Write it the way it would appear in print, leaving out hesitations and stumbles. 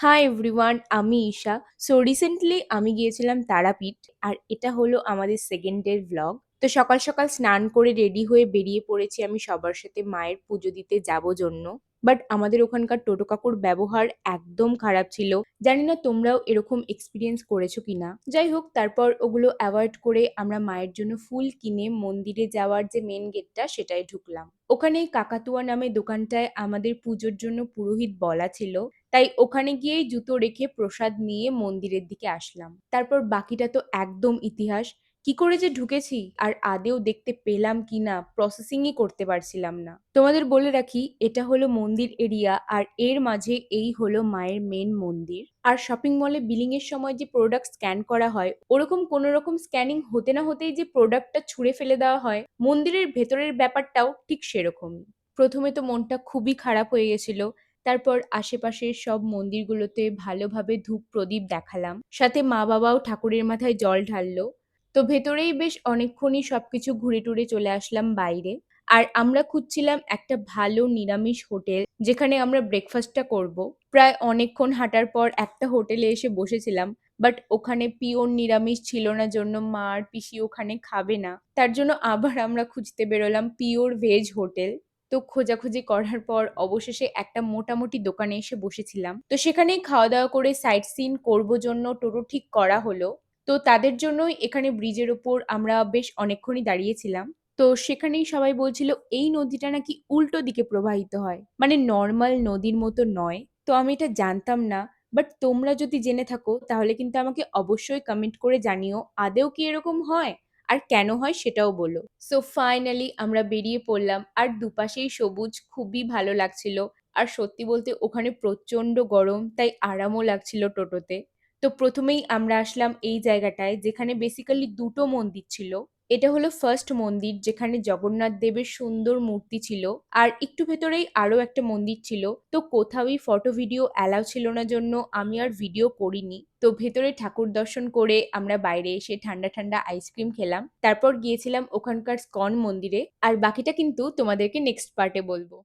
Hi everyone, আমি Isha. So recently আমি গিয়েছিলাম তারাপীঠ, আর এটা হলো আমাদের সেকেন্ড ডের ভ্লগ। তো সকাল সকাল স্নান করে রেডি হয়ে বেরিয়ে পড়েছি আমি সবার সাথে মায়ের পুজো দিতে যাব জন্য। বাট আমাদের ওখানকার টোটো কাকুর ব্যবহার একদম খারাপ ছিল। জানি না তোমরাও এরকম এক্সপিরিয়েন্স করেছো কিনা। যাই হোক, তারপর ওগুলো অ্যাভয়েড করে আমরা মায়ের জন্য ফুল কিনে মন্দিরে যাওয়ার যে মেন গেটটা সেটাই ঢুকলাম। ওখানে কাকাতুয়া নামে দোকানটায় আমাদের পুজোর জন্য পুরোহিত বলা ছিল, তাই ওখানে গিয়েই জুতো রেখে প্রসাদ নিয়ে মন্দিরের দিকে আসলাম। তারপর বাকিটা তো একদম ইতিহাস। কি করে যে ঢুকেছি আর আদেও দেখতে পেলাম কিনা প্রসেসিংই করতে পারছিলাম না। তোমাদের বলে রাখি, এটা হলো মন্দির এরিয়া, আর এর মাঝে এই হলো মায়ের মেন মন্দির। আর শপিং মলে বিলিং এর সময় যে প্রোডাক্ট স্ক্যান করা হয়, ওরকম কোনো রকম স্ক্যানিং হতে না হতেই যে প্রোডাক্টটা ছুঁড়ে ফেলে দেওয়া হয়, মন্দিরের ভেতরের ব্যাপারটাও ঠিক সেরকমই। প্রথমে তো মনটা খুবই খারাপ হয়ে গেছিল। তারপর আশেপাশের সব মন্দিরগুলোতে ভালোভাবে ধূপ প্রদীপ দেখালাম, সাথে মা বাবাও ঠাকুরের মাথায় জল ঢাললো। তো ভেতরেই বেশ অনেকক্ষণই সবকিছু ঘুরে টুরে চলে আসলাম বাইরে। আর আমরা খুঁজছিলাম একটা ভালো নিরামিষ হোটেল যেখানে আমরা ব্রেকফাস্টটা করব। প্রায় অনেকক্ষণ হাঁটার পর একটা হোটেলে এসে বসেছিলাম, বাট ওখানে পিওর নিরামিষ ছিল না জন্য মা আর পিসি ওখানে খাবে না। তার জন্য আবার আমরা খুঁজতে বেরোলাম পিওর ভেজ হোটেল। তো খোঁজাখুঁজি করার পর অবশেষে একটা মোটামুটি দোকানে এসে বসেছিলাম। তো সেখানেই খাওয়া দাওয়া করে সাইট সিন করবো জন্য টোটো ঠিক করা হলো। তো তাদের জন্যই এখানে ব্রিজের ওপর আমরা বেশ অনেকক্ষণই দাঁড়িয়েছিলাম। তো সেখানেই সবাই বলছিল এই নদীটা নাকি উল্টো দিকে প্রবাহিত হয়, মানে নর্মাল নদীর মতো নয়। তো আমি এটা জানতাম না। বাট তোমরা যদি জেনে থাকো তাহলে কিন্তু আমাকে অবশ্যই কমেন্ট করে জানিও আদেও কি এরকম হয়, আর কেন হয় সেটাও বলো। সো ফাইনালি আমরা বেরিয়ে পড়লাম, আর দুপাশেই সবুজ, খুবই ভালো লাগছিল। আর সত্যি বলতে ওখানে প্রচন্ড গরম, তাই আরামও লাগছিল টোটোতে। তো প্রথমেই আমরা আসলাম এই জায়গাটায় যেখানে বেসিক্যালি দুটো মন্দির ছিল। এটা হলো ফার্স্ট মন্দির যেখানে জগন্নাথ দেবের সুন্দর মূর্তি ছিল। আর একটু ভেতরেই আরো একটা মন্দির ছিল। তো কোথাওই ফটো ভিডিও অ্যালাউ ছিল না জন্য আমি আর ভিডিও করিনি। তো ভেতরে ঠাকুর দর্শন করে আমরা বাইরে এসে ঠান্ডা ঠান্ডা আইসক্রিম খেলাম। তারপর গিয়েছিলাম ওখানকার স্কন মন্দিরে। আর বাকিটা কিন্তু তোমাদেরকে নেক্সট পার্টে বলবো।